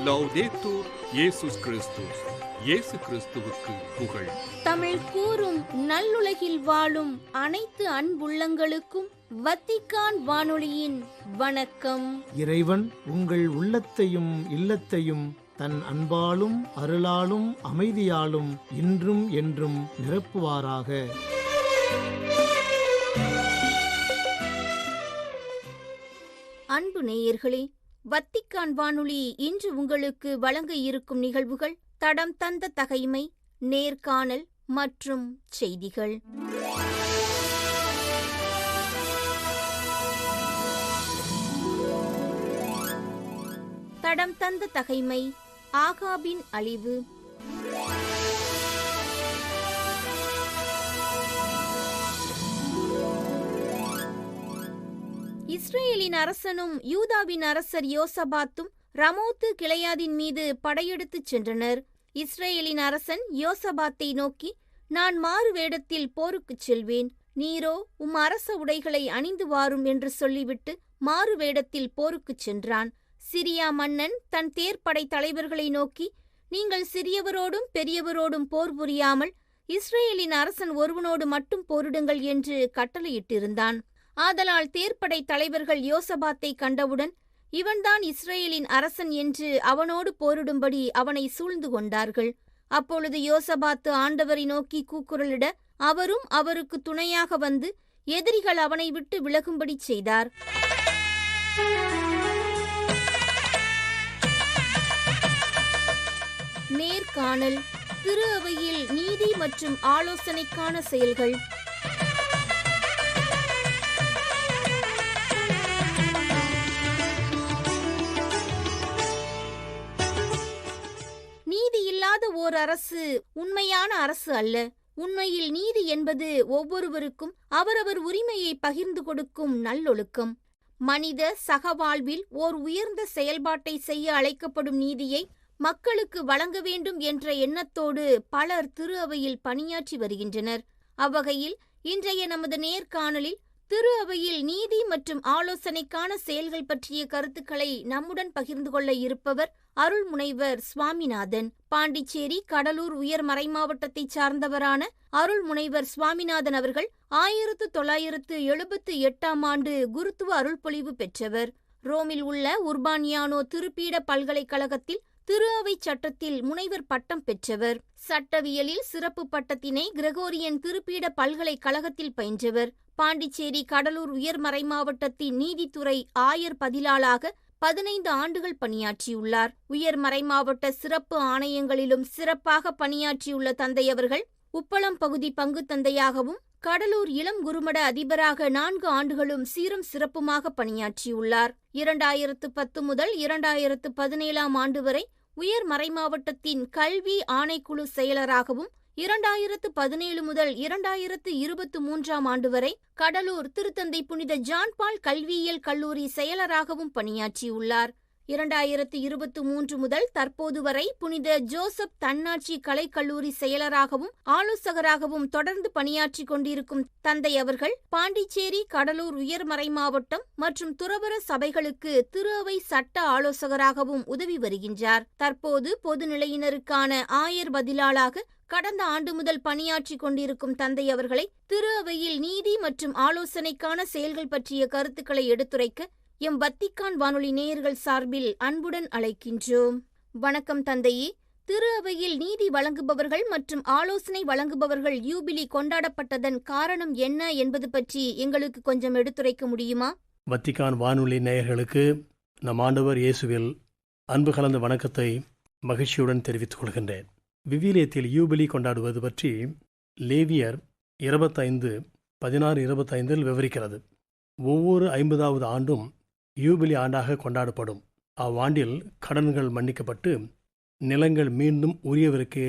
லௌதேத்தூர் இயேசுஸ் கிறிஸ்துஸ். இயேசு கிறிஸ்துவுக்கு புகழ். தமிழ் கூறும் நல்லுலகில் வாழும் அனைத்து அன்புள்ளங்களுக்கும் வத்திக்கான் வானொலியின் வணக்கம். இறைவன் உங்கள் உள்ளத்தையும் இல்லத்தையும் தன் அன்பாலும் அருளாலும் அமைதியாலும் இன்றும் என்றும் நிரப்புவாராக. அன்பு நேயர்களே, வத்திக்கான் வானொலி இன்று உங்களுக்கு வழங்க இருக்கும் நிகழ்வுகள் தடம் தந்த தகைமை, நேர்காணல் மற்றும் செய்திகள். தடம் தந்த தகைமை, ஆகாபின் அழிவு. இஸ்ரேலின் அரசனும் யூதாவின் அரசர் யோசபாத்தும் ரமோத்து கிளையாதின் மீது படையெடுத்துச் சென்றனர். இஸ்ரேலின் அரசன் யோசபாத்தை நோக்கி, நான் மாறு வேடத்தில் போருக்குச் செல்வேன், நீரோ உம் அரச உடைகளை அணிந்து வாரும் என்று சொல்லிவிட்டு மாறு வேடத்தில் போருக்குச் சென்றான். சிரியா மன்னன் தன் தேர்ப்படை தலைவர்களை நோக்கி, நீங்கள் சிறியவரோடும் பெரியவரோடும் போர் புரியாமல் இஸ்ரேலின் அரசன் ஒருவனோடு மட்டும் போரிடுங்கள் என்று கட்டளையிட்டிருந்தான். ஆதலால் தேர்ப்படை தலைவர்கள் யோசபாத்தை கண்டவுடன், இவன்தான் இஸ்ரேலின் அரசன் என்று அவனோடு போரிடும்படி அவனை சூழ்ந்து கொண்டார்கள். அப்பொழுது யோசபாத்து ஆண்டவரை நோக்கி கூக்குரலிட, அவரும் அவருக்கு துணையாக வந்து எதிரிகள் அவனை விட்டு விலகும்படி செய்தார். நேர்காணல். திரு அவையில் நீதி மற்றும் ஆலோசனைக்கான செயல்கள். நீதி இல்லாத ஓர் அரசு உண்மையான அரசு அல்ல. உண்மையில் நீதி என்பது ஒவ்வொருவருக்கும் அவரவர் உரிமையை பகிர்ந்து கொடுக்கும் நல்லொழுக்கம். மனித சகவாழ்வில் ஓர் உயர்ந்த செயல்பாட்டை செய்ய அழைக்கப்படும் நீதியை மக்களுக்கு வழங்க வேண்டும் என்ற எண்ணத்தோடு பலர் திரு அவையில் பணியாற்றி வருகின்றனர். அவ்வகையில் இன்றைய நமது நேர்காணலில் திரு அவையில் நீதி மற்றும் ஆலோசனைக்கான செயல்கள் பற்றிய கருத்துக்களை நம்முடன் பகிர்ந்து கொள்ள இருப்பவர் அருள் முனைவர் சுவாமிநாதன். பாண்டிச்சேரி கடலூர் உயர் மறைமாவட்டத்தைச் சார்ந்தவரான அருள் முனைவர் சுவாமிநாதன் அவர்கள் 1978 ஆண்டு குருத்துவ அருள்பொழிவு பெற்றவர். ரோமில் உள்ள உர்பானியானோ திருப்பீட பல்கலைக்கழகத்தில் திரு அவை சட்டத்தில் முனைவர் பட்டம் பெற்றவர். சட்டவியலில் சிறப்பு பட்டத்தினை கிரகோரியன் திருப்பீட பல்கலைக்கழகத்தில் பயின்றவர். பாண்டிச்சேரி கடலூர் உயர் மறைமாவட்டத்தின் நீதித்துறை ஆயர் பதிலாளாக 15 ஆண்டுகள் பணியாற்றியுள்ளார். உயர் மறைமாவட்ட சிறப்பு ஆணையங்களிலும் சிறப்பாக பணியாற்றியுள்ள தந்தையவர்கள் உப்பளம் பகுதி பங்கு தந்தையாகவும் கடலூர் இளம் குருமட அதிபராக 4 ஆண்டுகளும் சீரும் சிறப்புமாக பணியாற்றியுள்ளார். 2010 முதல் 2017 ஆண்டு வரை உயர் மறைமாவட்டத்தின் கல்வி ஆணைக்குழு செயலராகவும் 2017 முதல் 2023 ஆண்டு வரை கடலூர் திருத்தந்தை புனித ஜான் பால் கல்வியியல் கல்லூரி செயலராகவும் பணியாற்றியுள்ளார். 2023 முதல் தற்போது வரை புனித ஜோசப் தன்னாட்சி கலைக்கல்லூரி செயலராகவும் ஆலோசகராகவும் தொடர்ந்து பணியாற்றிக் கொண்டிருக்கும் தந்தை அவர்கள் பாண்டிச்சேரி கடலூர் உயர் மறைமாவட்டம் மற்றும் துறவற சபைகளுக்கு திரு அவை சட்ட ஆலோசகராகவும் உதவி வருகின்றார். தற்போது பொதுநிலையினருக்கான ஆயர் பதிலாளாக கடந்த ஆண்டு முதல் பணியாற்றிக் கொண்டிருக்கும் தந்தை அவர்களை திரு அவையில் நீதி மற்றும் ஆலோசனைக்கான செயல்கள் பற்றிய கருத்துக்களை எடுத்துரைக்க எம் வத்திக்கான் வானொலி நேயர்கள் சார்பில் அன்புடன் அழைக்கின்றோம். வணக்கம் தந்தையே. திரு அவையில் நீதி வழங்குபவர்கள் மற்றும் ஆலோசனை வழங்குபவர்கள் யூபிலி கொண்டாடப்பட்டதன் காரணம் என்ன என்பது பற்றி எங்களுக்கு கொஞ்சம் எடுத்துரைக்க முடியுமா? வத்திக்கான் வானொலி நேயர்களுக்கு நம் ஆண்டவர் இயேசுவில் அன்பு கலந்த வணக்கத்தை மகிழ்ச்சியுடன் தெரிவித்துக் கொள்கின்றேன். விவிலியத்தில் யூபிலி கொண்டாடுவது பற்றி லேவியர் 25:16-25 விவரிக்கிறது. ஒவ்வொரு 50வது ஆண்டும் யூபிலி ஆண்டாக கொண்டாடப்படும். அவ்வாண்டில் கடன்கள் மன்னிக்கப்பட்டு நிலங்கள் மீண்டும் உரியவருக்கே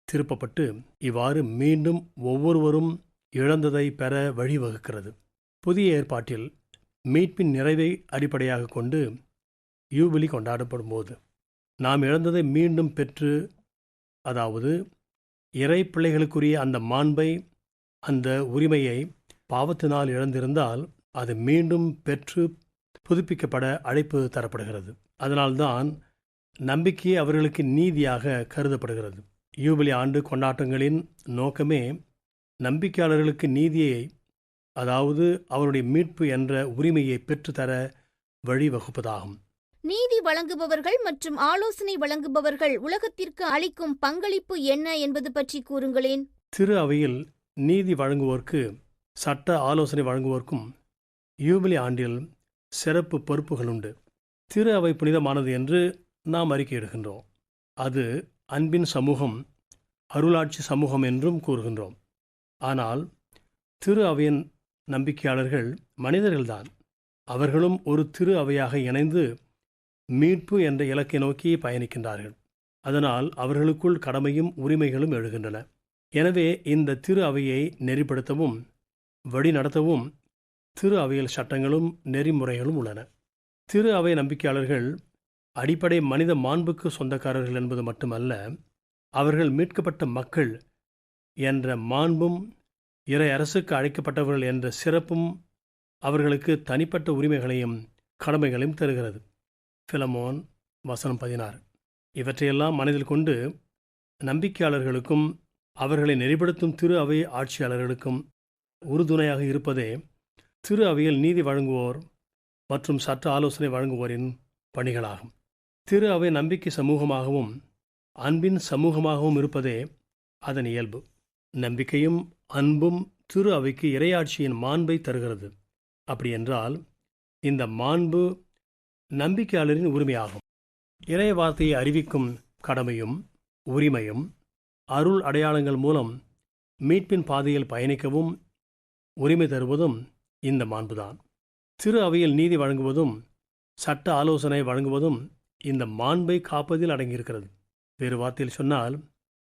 திருப்பப்பட்டு இவ்வாறு மீண்டும் ஒவ்வொருவரும் இழந்ததை பெற வழிவகுக்கிறது. புதிய ஏற்பாட்டில் மீட்பின் நிறைவை அடிப்படையாக கொண்டு யூபிலி கொண்டாடப்படும் போது நாம் இழந்ததை மீண்டும் பெற்று, அதாவது இறை பிள்ளைகளுக்குரிய அந்த மாண்பை, அந்த உரிமையை பாவத்தினால் இழந்திருந்தால் அது மீண்டும் பெற்று புதுப்பிக்கப்பட அழைப்பு தரப்படுகிறது. அதனால்தான் நம்பிக்கையே அவர்களுக்கு நீதியாக கருதப்படுகிறது. யூபிலி ஆண்டு கொண்டாட்டங்களின் நோக்கமே நம்பிக்கையாளர்களுக்கு நீதியை, அதாவது அவருடைய மீட்பு என்ற உரிமையை பெற்றுத்தர வழிவகுப்பதாகும். நீதி வழங்குபவர்கள் மற்றும் ஆலோசனை வழங்குபவர்கள் உலகத்திற்கு அளிக்கும் பங்களிப்பு என்ன என்பது பற்றி கூறுங்களேன். திரு அவையில் நீதி வழங்குவோருக்கு, சட்ட ஆலோசனை வழங்குவோருக்கும் யூபிலி ஆண்டில் சிறப்பு பொறுப்புகள் உண்டு. திரு அவை புனிதமானது என்று நாம் அறிக்கையிடுகின்றோம். அது அன்பின் சமூகம், அருளாட்சி சமூகம் என்றும் கூறுகின்றோம். ஆனால் திரு அவையின் நம்பிக்கையாளர்கள் மனிதர்கள்தான். அவர்களும் ஒரு திரு அவையாக இணைந்து மீட்பு என்ற இலக்கை நோக்கி பயணிக்கின்றார்கள். அதனால் அவர்களுக்குள் கடமையும் உரிமைகளும் எழுகின்றன. எனவே இந்த திரு அவையை நெறிப்படுத்தவும் வழிநடத்தவும் திரு அவையில் சட்டங்களும் நெறிமுறைகளும் உள்ளன. திரு அவை நம்பிக்கையாளர்கள் அடிப்படை மனித மாண்புக்கு சொந்தக்காரர்கள் என்பது மட்டுமல்ல, அவர்கள் மீட்கப்பட்ட மக்கள் என்ற மாண்பும் இறை அரசுக்கு அழைக்கப்பட்டவர்கள் என்ற சிறப்பும் அவர்களுக்கு தனிப்பட்ட உரிமைகளையும் கடமைகளையும் தருகிறது. பிலமோன் வசனம் 16. இவற்றையெல்லாம் மனதில் கொண்டு நம்பிக்கையாளர்களுக்கும் அவர்களை நெறிப்படுத்தும் திரு அவை ஆட்சியாளர்களுக்கும் உறுதுணையாக இருப்பதே திரு அவையில் நீதி வழங்குவோர் மற்றும் சட்ட ஆலோசனை வழங்குவோரின் பணிகளாகும். திரு அவை நம்பிக்கை சமூகமாகவும் அன்பின் சமூகமாகவும் இருப்பதே அதன் இயல்பு. நம்பிக்கையும் அன்பும் திரு அவைக்கு இறையாட்சியின் மாண்பை தருகிறது. அப்படியென்றால் இந்த மாண்பு நம்பிக்கையாளரின் உரிமையாகும். இறை வார்த்தையை அறிவிக்கும் கடமையும் உரிமையும் அருள் அடையாளங்கள் மூலம் மீட்பின் பாதையில் பயணிக்கவும் உரிமை தருவதும் இந்த மாண்புதான். திரு அவையில் நீதி வழங்குவதும் சட்ட ஆலோசனை வழங்குவதும் இந்த மாண்பை காப்பதில் அடங்கியிருக்கிறது. வேறு வார்த்தையில் சொன்னால்,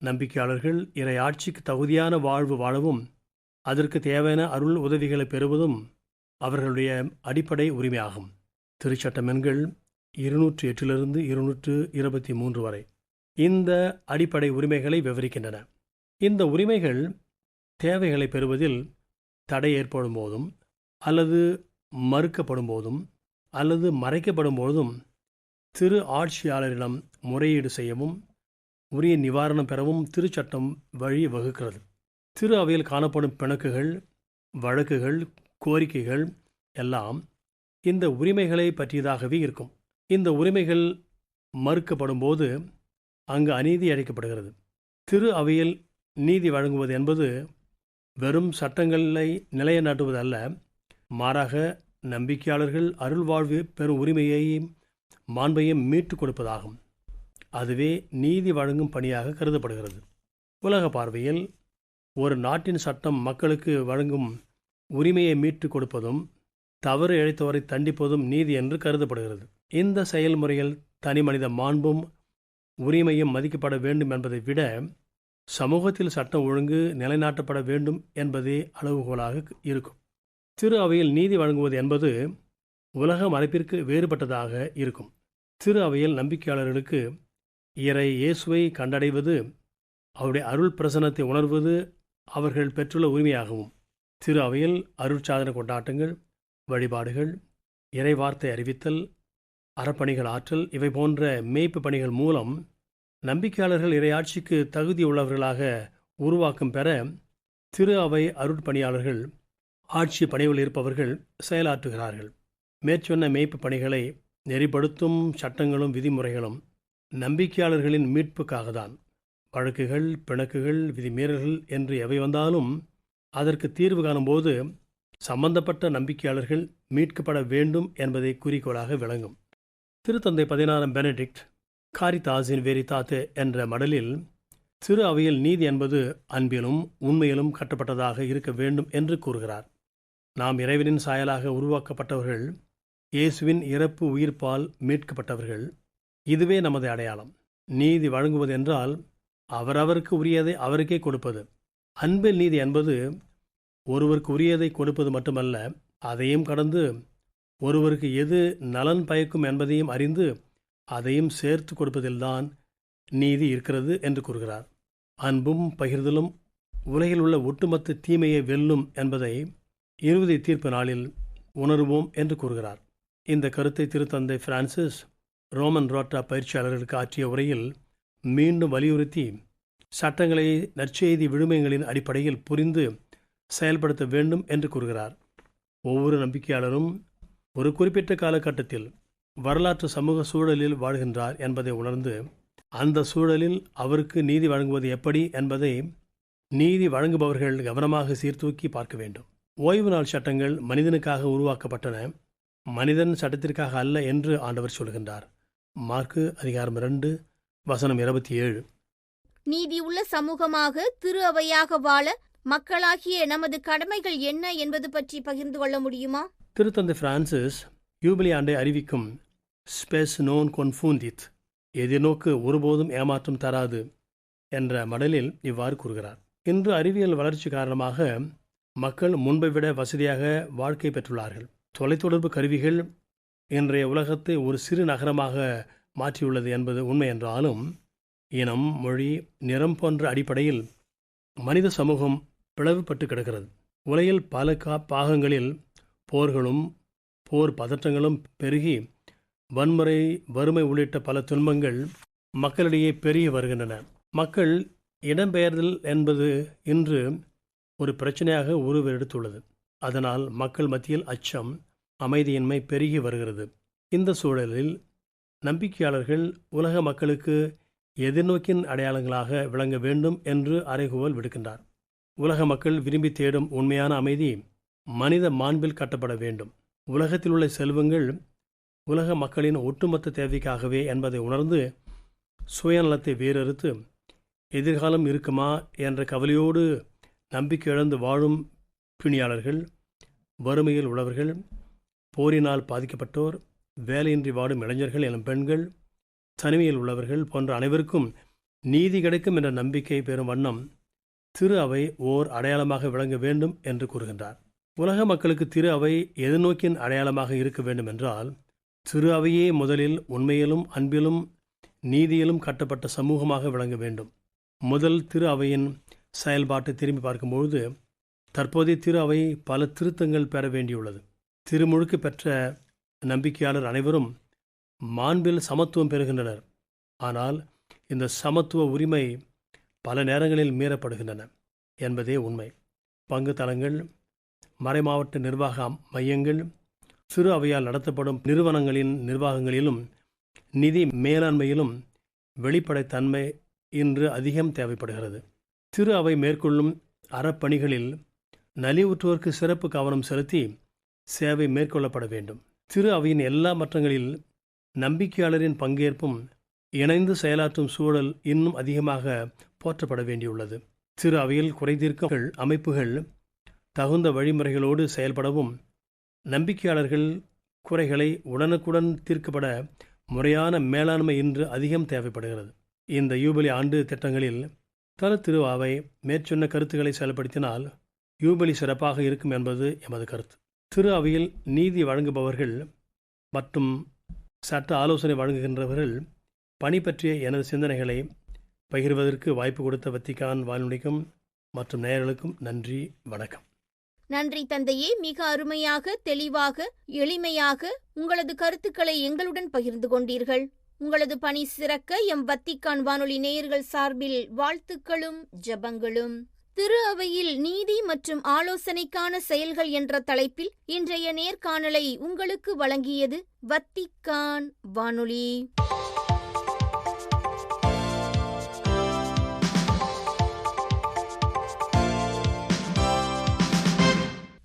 நம்பிக்கையாளர்கள் இறை ஆட்சிக்கு தகுதியான வாழ்வு வாழவும் அதற்கு தேவையான அருள் உதவிகளை பெறுவதும் அவர்களுடைய அடிப்படை உரிமையாகும். திருச்சட்டம் எண்கள் 208 223 வரை இந்த அடிப்படை உரிமைகளை விவரிக்கின்றன. இந்த உரிமைகள் தேவைகளை பெறுவதில் தடை ஏற்படும் போதும் அல்லது மறுக்கப்படும் போதும் அல்லது மறைக்கப்படும் போதும் திரு ஆட்சியாளரிடம் முறையீடு செய்யவும் உரிய நிவாரணம் பெறவும் திருச்சட்டம் வழி வகுக்கிறது. திரு அவையில் காணப்படும் பிணக்குகள், வழக்குகள், கோரிக்கைகள் எல்லாம் இந்த உரிமைகளை பற்றியதாகவே இருக்கும். இந்த உரிமைகள் மறுக்கப்படும் போது அங்கு அநீதி அழைக்கப்படுகிறது. திரு அவையில் நீதி வழங்குவது என்பது வெறும் சட்டங்களை நிலைநாட்டுவது அல்ல, மாறாக நம்பிக்கையாளர்கள் அருள்வாழ்வு பெறும் உரிமையையும் மாண்பையும் மீட்டுக் கொடுப்பதாகும். அதுவே நீதி வழங்கும் பணியாக கருதப்படுகிறது. உலக பார்வையில் ஒரு நாட்டின் சட்டம் மக்களுக்கு வழங்கும் உரிமையை மீட்டுக் கொடுப்பதும் தவறு இழைத்தவரை தண்டிப்பதும் நீதி என்று கருதப்படுகிறது. இந்த செயல்முறையில் தனி மனித மாண்பும் உரிமையும் மதிக்கப்பட வேண்டும் என்பதை விட சமூகத்தில் சட்டம் ஒழுங்கு நிலைநாட்டப்பட வேண்டும் என்பதே அளவுகோலாக இருக்கும். திரு அவையில் நீதி வழங்குவது என்பது உலக மரபிற்கு வேறுபட்டதாக இருக்கும். திரு அவையில் நம்பிக்கையாளர்களுக்கு இறை இயேசுவை கண்டடைவது, அவருடைய அருள் பிரசன்னத்தை உணர்வது அவர்கள் பெற்றுள்ள உரிமையாகவும். திரு அவையில் அருட்சாதன கொண்டாட்டங்கள், வழிபாடுகள், இறை வார்த்தை அறிவித்தல், அறப்பணிகள் ஆற்றல், இவை போன்ற மேய்ப்பு பணிகள் மூலம் நம்பிக்கையாளர்கள் இறையாட்சிக்கு தகுதியுள்ளவர்களாக உருவாக்கம் பெற திரு அவை அருட்பணியாளர்கள், ஆட்சி பணியில் இருப்பவர்கள் செயலாற்றுகிறார்கள். மேற்சொன்ன மேய்ப்பு பணிகளை நெறிப்படுத்தும் சட்டங்களும் விதிமுறைகளும் நம்பிக்கையாளர்களின் மீட்புக்காகத்தான். வழக்குகள், பிணக்குகள், விதிமீறல்கள் என்று எவை வந்தாலும் அதற்கு தீர்வு காணும்போது சம்பந்தப்பட்ட நம்பிக்கையாளர்கள் மீட்கப்பட வேண்டும் என்பதை குறிக்கோளாக விளங்கும். திருத்தந்தை 16 பெனடிக்ட் காரிதாஸின் வெரிதாத்தே என்ற மடலில் திரு அவையில் நீதி என்பது அன்பிலும் உண்மையிலும் கட்டப்பட்டதாக இருக்க வேண்டும் என்று கூறுகிறார். நாம் இறைவனின் சாயலாக உருவாக்கப்பட்டவர்கள், இயேசுவின் இறப்பு உயிர்ப்பால் மீட்கப்பட்டவர்கள். இதுவே நமது அடையாளம். நீதி வழங்குவது என்றால் அவரவருக்கு உரியதை அவருக்கே கொடுப்பது. அன்பில் நீதி என்பது ஒருவருக்கு உரியதை கொடுப்பது மட்டுமல்ல, அதையும் கடந்து ஒருவருக்கு எது நலன் பயக்கும் என்பதையும் அறிந்து அதையும் சேர்த்து கொடுப்பதில்தான் நீதி இருக்கிறது என்று கூறுகிறார். அன்பும் பகிர்தலும் உலகில் உள்ள ஒட்டுமொத்த தீமையை வெல்லும் என்பதை இறுதி தீர்ப்பு நாளில் உணர்வோம் என்று கூறுகிறார். இந்த கருத்தை திருத்தந்தை பிரான்சிஸ் ரோமன் ரோட்டா பயிற்சியாளர்களுக்கு ஆற்றிய உரையில் மீண்டும் வலியுறுத்தி சட்டங்களை நற்செய்தி விழுமியங்களின் அடிப்படையில் புரிந்து செயல்படுத்த வேண்டும் என்று கூறுகிறார். ஒவ்வொரு நம்பிக்கையாளரும் ஒரு குறிப்பிட்ட காலகட்டத்தில் வரலாற்று சமூக சூழலில் வாழ்கின்றார் என்பதை உணர்ந்து அந்த சூழலில் அவருக்கு நீதி வழங்குவது எப்படி என்பதை நீதி வழங்குபவர்கள் கவனமாக சீர்தூக்கி பார்க்க வேண்டும். ஓய்வு நாள் சட்டங்கள் மனிதனுக்காக உருவாக்கப்பட்டன, மனிதன் சட்டத்திற்காக அல்ல என்று ஆண்டவர் சொல்கின்றார். மார்க்கு அதிகாரம் 2 வசனம் 27. நீதியுள்ள சமூகமாக திரு அவையாக வாழ மக்களாகிய நமது கடமைகள் என்ன என்பது பற்றி பகிர்ந்து கொள்ள முடியுமா? திருத்தந்தை பிரான்சிஸ் யூபிலி ஆண்டை அறிவிக்கும் ஸ்பெஸ் நோன் கொன்ஃபூந்தித், எதிர்நோக்கு ஒருபோதும் ஏமாற்றம் தராது என்ற மடலில் இவ்வாறு கூறுகிறார். இன்று அறிவியல் வளர்ச்சி காரணமாக மக்கள் முன்பை விட வசதியாக வாழ்க்கை பெற்றுள்ளார்கள். தொலைத்தொடர்பு கருவிகள் இன்றைய உலகத்தை ஒரு சிறு நகரமாக மாற்றியுள்ளது என்பது உண்மை என்றாலும், இனம், மொழி, நிறம் போன்ற அடிப்படையில் மனித சமூகம் பிளவுபட்டு கிடக்கிறது. உலகில் பல பாகங்களில் போர்களும் போர் பதற்றங்களும் பெருகி வன்முறை, வறுமை உள்ளிட்ட பல துன்பங்கள் மக்களிடையே பெருகி வருகின்றன. மக்கள் இடம்பெயர்தல் என்பது இன்று ஒரு பிரச்சனையாக உருவெடுத்துள்ளது. அதனால் மக்கள் மத்தியில் அச்சம், அமைதியின்மை பெருகி வருகிறது. இந்த சூழலில் நம்பிக்கையாளர்கள் உலக மக்களுக்கு எதிர்நோக்கின் அடையாளங்களாக விளங்க வேண்டும் என்று அறைகூவல் விடுக்கின்றார். உலக மக்கள் விரும்பி தேடும் உண்மையான அமைதி மனித மாண்பில் கட்டப்பட வேண்டும். உலகத்தில் உள்ள செல்வங்கள் உலக மக்களின் ஒட்டுமொத்த தேவைக்காகவே என்பதை உணர்ந்து சுயநலத்தை வேறறுத்து எதிர்காலம் இருக்குமா என்ற கவலையோடு நம்பிக்கை இழந்து வாழும் பிணியாளர்கள், வறுமையில் உள்ளவர்கள், போரினால் பாதிக்கப்பட்டோர், வேலையின்றி வாடும் இளைஞர்கள் எனும் பெண்கள், தனிமையில் உள்ளவர்கள் போன்ற அனைவருக்கும் நீதி கிடைக்கும் என்ற நம்பிக்கை பெறும் வண்ணம் திரு அவை ஓர் அடையாளமாக விளங்க வேண்டும் என்று கூறுகின்றார். உலக மக்களுக்கு திரு அவை எதிர்நோக்கின் அடையாளமாக இருக்க வேண்டும் என்றால், திரு அவையே முதலில் உண்மையிலும் அன்பிலும் நீதியிலும் கட்டப்பட்ட சமூகமாக விளங்க வேண்டும். முதல் திரு அவையின் செயல்பாட்டை திரும்பி பார்க்கும்பொழுது தற்போதைய திரு அவை பல திருத்தங்கள் பெற வேண்டியுள்ளது. திருமுழுக்கு பெற்ற நம்பிக்கையாளர் அனைவரும் மாண்பில் சமத்துவம் பெறுகின்றனர். ஆனால் இந்த சமத்துவ உரிமை பல நேரங்களில் மீறப்படுகின்றன என்பதே உண்மை. பங்கு தளங்கள், மறைமாவட்ட நிர்வாக மையங்கள், திரு அவையால் நடத்தப்படும் நிறுவனங்களின் நிர்வாகங்களிலும் நிதி மேலாண்மையிலும் வெளிப்படைத்தன்மை இன்று அதிகம் தேவைப்படுகிறது. திரு அவை மேற்கொள்ளும் அறப்பணிகளில் நலிவுற்றோருக்கு சிறப்பு கவனம் செலுத்தி சேவை மேற்கொள்ளப்பட வேண்டும். திரு அவையின் எல்லா மட்டங்களில் நம்பிக்கையாளரின் பங்கேற்பும் இணைந்து செயலாற்றும் சூழல் இன்னும் அதிகமாக போற்றப்பட வேண்டியுள்ளது. திரு அவையில் குறைதீர்க்கும் அமைப்புகள் தகுந்த வழிமுறைகளோடு செயல்படவும், நம்பிக்கையாளர்கள் குறைகளை உடனுக்குடன் தீர்க்கப்பட முறையான மேலாண்மை இன்று அதிகம் தேவைப்படுகிறது. இந்த யூபிலி ஆண்டு திட்டங்களில் திரு அவை மேற்சொன்ன கருத்துக்களை செயல்படுத்தினால் யூபிலி சிறப்பாக இருக்கும் என்பது எமது கருத்து. திரு அவையில் நீதி வழங்குபவர்கள் மற்றும் சட்ட ஆலோசனை வழங்குகின்றவர்கள் பணி பற்றிய எனது சிந்தனைகளை பகிர்வதற்கு வாய்ப்பு கொடுத்த வத்திக்கான் வானொலிக்கும் மற்றும் நேயர்களுக்கும் நன்றி, வணக்கம். நன்றி தந்தையே. மிக அருமையாக, தெளிவாக, எளிமையாக உங்களது கருத்துக்களை எங்களுடன் பகிர்ந்து கொண்டீர்கள். உங்களது பணி சிறக்க எம் வத்திக்கான் வானொலி நேயர்கள் சார்பில் வாழ்த்துக்களும் ஜெபங்களும். திரு அவையில் நீதி மற்றும் ஆலோசனைக்கான செயல்கள் என்ற தலைப்பில் இன்றைய நேர்காணலை உங்களுக்கு வழங்கியது வத்திக்கான் வானொலி.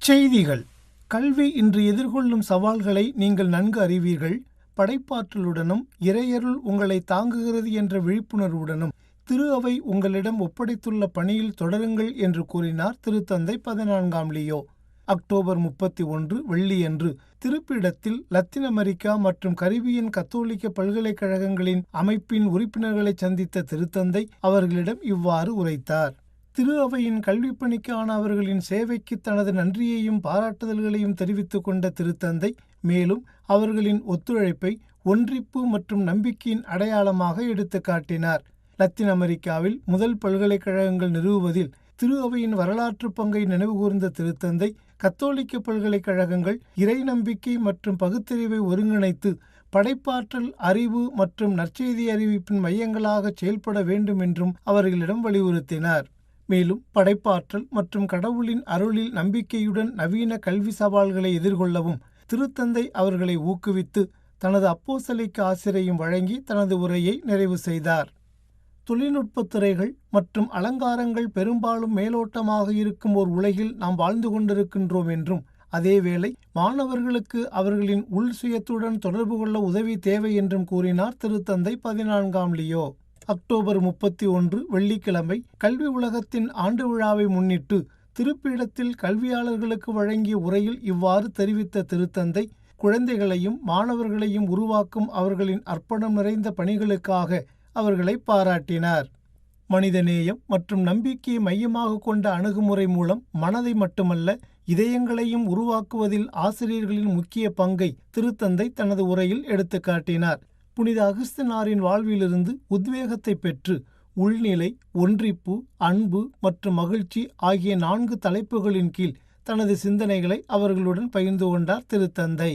செய்திகள். கல்வி இன்று எதிர்கொள்ளும் சவால்களை நீங்கள் நன்கு அறிவீர்கள். படைப்பாற்றலுடனும் இறையருள் உங்களை தாங்குகிறது என்ற விழிப்புணர்வுடனும் திரு அவை உங்களிடம் ஒப்படைத்துள்ள பணியில் தொடருங்கள் என்று கூறினார் திருத்தந்தை 14ஆம் லியோ. அக்டோபர் 31 வெள்ளியன்று திருப்பிடத்தில் லத்தீன் அமெரிக்கா மற்றும் கரிபியன் கத்தோலிக்க பல்கலைக்கழகங்களின் அமைப்பின் உறுப்பினர்களை சந்தித்த திருத்தந்தை அவர்களிடம் இவ்வாறு உரைத்தார். திரு அவையின் கல்விப்பணிக்கான அவர்களின் சேவைக்கு தனது நன்றியையும் பாராட்டுதல்களையும் தெரிவித்துக் கொண்ட திருத்தந்தை மேலும் அவர்களின் ஒத்துழைப்பை ஒன்றிப்பு மற்றும் நம்பிக்கையின் அடையாளமாக எடுத்து காட்டினார். லத்தீன் அமெரிக்காவில் முதல் பல்கலைக்கழகங்கள் நிறுவுவதில் திரு அவையின் வரலாற்று பங்கை நினைவுகூர்ந்த திருத்தந்தை கத்தோலிக்க பல்கலைக்கழகங்கள் இறை நம்பிக்கை மற்றும் பகுத்தறிவை ஒருங்கிணைத்து படைப்பாற்றல், அறிவு மற்றும் நற்செய்தி அறிவிப்பின் மையங்களாக செயல்பட வேண்டும் என்றும் அவர்களிடம் வலியுறுத்தினார். மேலும் படைப்பாற்றல் மற்றும் கடவுளின் அருளில் நம்பிக்கையுடன் நவீன கல்வி சவால்களை எதிர்கொள்ளவும் திருத்தந்தை அவர்களை ஊக்குவித்து தனது அப்போஸ்தலிக்க ஆசிரியையும் வழங்கி தனது உரையை நிறைவு செய்தார். தொழில்நுட்பத் துறைகள் மற்றும் அலங்காரங்கள் பெரும்பாலும் மேலோட்டமாக இருக்கும் ஒரு உலகில் நாம் வாழ்ந்து கொண்டிருக்கின்றோம் என்றும், அதேவேளை மாணவர்களுக்கு அவர்களின் உள் சுயத்துடன் தொடர்பு கொள்ள உதவி தேவை என்றும் கூறினார் திருத்தந்தை 14ஆம் லியோ. அக்டோபர் 31 வெள்ளிக்கிழமை கல்வி உலகத்தின் ஆண்டு விழாவை முன்னிட்டு திருப்பீடத்தில் கல்வியாளர்களுக்கு வழங்கிய உரையில் இவ்வாறு தெரிவித்த திருத்தந்தை, குழந்தைகளையும் மாணவர்களையும் உருவாக்கும் அவர்களின் அர்ப்பணம் நிறைந்த பணிகளுக்காக அவர்களை பாராட்டினார். மனிதநேயம் மற்றும் நம்பிக்கையை மையமாக கொண்ட அணுகுமுறை மூலம் மனதை மட்டுமல்ல இதயங்களையும் உருவாக்குவதில் ஆசிரியர்களின் முக்கிய பங்கை திருத்தந்தை தனது உரையில் எடுத்து காட்டினார். புனித அகஸ்தினாரின் வாழ்விலிருந்து உத்வேகத்தை பெற்று உள்நிலை, ஒன்றிப்பு, அன்பு மற்றும் மகிழ்ச்சி ஆகிய 4 தலைப்புகளின் கீழ் தனது சிந்தனைகளை அவர்களுடன் பகிர்ந்து கொண்டார் திருத்தந்தை.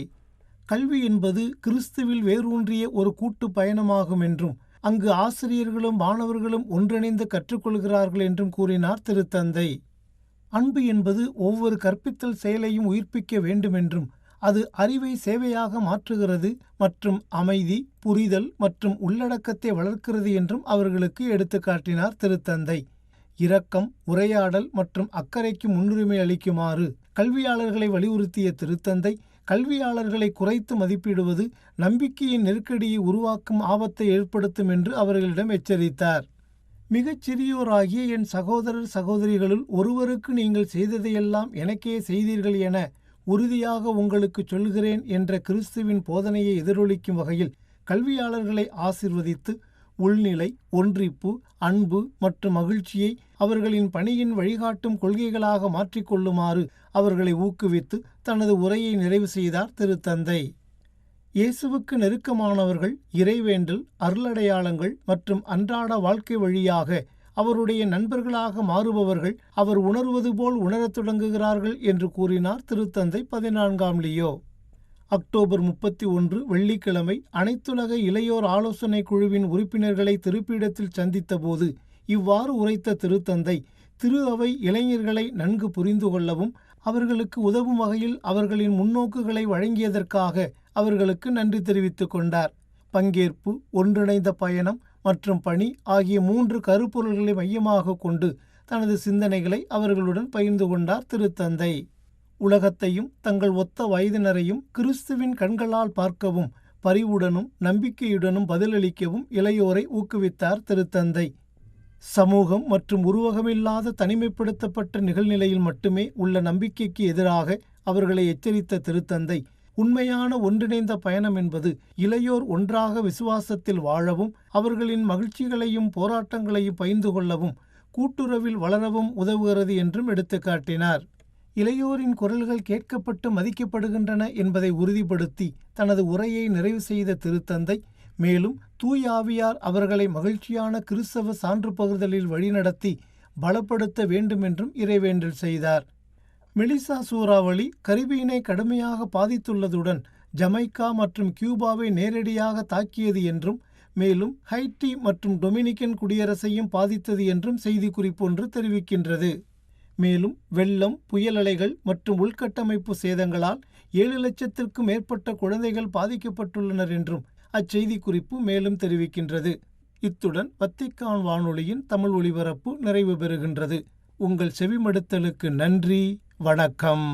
கல்வி என்பது கிறிஸ்துவில் வேரூன்றிய ஒரு கூட்டு பயணமாகும் என்றும், அங்கு ஆசிரியர்களும் மாணவர்களும் ஒன்றிணைந்து கற்றுக்கொள்கிறார்கள் என்றும் கூறினார் திருத்தந்தை. அன்பு என்பது ஒவ்வொரு கற்பித்தல் செயலையும் உயிர்ப்பிக்க வேண்டும் என்றும், அது அறிவை சேவையாக மாற்றுகிறது மற்றும் அமைதி, புரிதல் மற்றும் உள்ளடக்கத்தை வளர்க்கிறது என்றும் அவர்களுக்கு எடுத்து காட்டினார் திருத்தந்தை. இரக்கம், உரையாடல் மற்றும் அக்கறைக்கு முன்னுரிமை அளிக்குமாறு கல்வியாளர்களை வலியுறுத்திய திருத்தந்தை, கல்வியாளர்களை குறைத்து மதிப்பிடுவது நம்பிக்கையின் நெருக்கடியை உருவாக்கும் ஆபத்தை ஏற்படுத்தும் என்று அவர்களிடம் எச்சரித்தார். மிகச் சிறியோராகிய என் சகோதரர் சகோதரிகளுள் ஒருவருக்கு நீங்கள் செய்ததையெல்லாம் எனக்கே செய்தீர்கள் என உறுதியாக உங்களுக்கு சொல்கிறேன் என்ற கிறிஸ்துவின் போதனையை எதிரொலிக்கும் வகையில் கல்வியாளர்களை ஆசிர்வதித்து உள்நிலை, ஒன்றிப்பு, அன்பு மற்றும் மகிழ்ச்சியை அவர்களின் பணியின் வழிகாட்டும் கொள்கைகளாக மாற்றிக்கொள்ளுமாறு அவர்களை ஊக்குவித்து தனது உரையை நிறைவு செய்தார் திருத்தந்தை. இயேசுவுக்கு நெருக்கமானவர்கள் இறைவேண்டல், அருளடையாளங்கள் மற்றும் அன்றாட வாழ்க்கை வழியாக அவருடைய நண்பர்களாக மாறுபவர்கள் அவர் உணர்வது போல் உணரத் தொடங்குகிறார்கள் என்று கூறினார் திருத்தந்தை 14ஆம் லியோ. அக்டோபர் 31 வெள்ளிக்கிழமை அனைத்துலக இளையோர் ஆலோசனை குழுவின் உறுப்பினர்களை திருப்பீடத்தில் சந்தித்த போது இவ்வாறு உரைத்த திருத்தந்தை, திரு அவை இளைஞர்களை நன்கு புரிந்து கொள்ளவும் அவர்களுக்கு உதவும் வகையில் அவர்களின் முன்னோக்குகளை வழங்கியதற்காக அவர்களுக்கு நன்றி தெரிவித்துக் கொண்டார். பங்கேற்பு, ஒன்றிணைந்த பயணம் மற்றும் பணி ஆகிய 3 கருப்பொருள்களை மையமாக கொண்டு தனது சிந்தனைகளை அவர்களுடன் பகிர்ந்து கொண்டார் திருத்தந்தை. உலகத்தையும் தங்கள் ஒத்த வயதினரையும் கிறிஸ்துவின் கண்களால் பார்க்கவும் பரிவுடனும் நம்பிக்கையுடனும் பதிலளிக்கவும் இளையோரை ஊக்குவித்தார் திருத்தந்தை. சமூகம் மற்றும் உருவகமில்லாத தனிமைப்படுத்தப்பட்ட நிகழ்நிலையில் மட்டுமே உள்ள நம்பிக்கைக்கு எதிராக அவர்களை எச்சரித்த திருத்தந்தை, உண்மையான ஒன்றிணைந்த பயணம் என்பது இளையோர் ஒன்றாக விசுவாசத்தில் வாழவும் அவர்களின் மகிழ்ச்சிகளையும் போராட்டங்களையும் பகிர்ந்து கொள்ளவும் கூட்டுறவில் வளரவும் உதவுகிறது என்றும் எடுத்துக்காட்டினார். இளையோரின் குரல்கள் கேட்கப்பட்டு மதிக்கப்படுகின்றன என்பதை உறுதிப்படுத்தி தனது உரையை நிறைவு செய்த திருத்தந்தை, மேலும் தூய ஆவியார் அவர்களை மகிழ்ச்சியான கிறிஸ்தவ சான்று பகிர்தலில் வழிநடத்தி பலப்படுத்த வேண்டும் என்றும் இறைவேண்டல் செய்தார். மெலிசா சூறாவளி கரிபீனை கடுமையாக பாதித்துள்ளதுடன் ஜமைக்கா மற்றும் கியூபாவை நேரடியாக தாக்கியது என்றும், மேலும் ஹைட்டி மற்றும் டொமினிக்கன் குடியரசையும் பாதித்தது என்றும் செய்திக்குறிப்பு ஒன்று தெரிவிக்கின்றது. மேலும் வெள்ளம், புயல் அலைகள் மற்றும் உள்கட்டமைப்பு சேதங்களால் 7 லட்சத்திற்கும் மேற்பட்ட குழந்தைகள் பாதிக்கப்பட்டுள்ளனர் என்றும் அச்செய்திக்குறிப்பு மேலும் தெரிவிக்கின்றது. இத்துடன் வத்திக்கான் வானொலியின் தமிழ் ஒலிபரப்பு நிறைவு பெறுகின்றது. உங்கள் செவிமடுத்தலுக்கு நன்றி. வணக்கம்.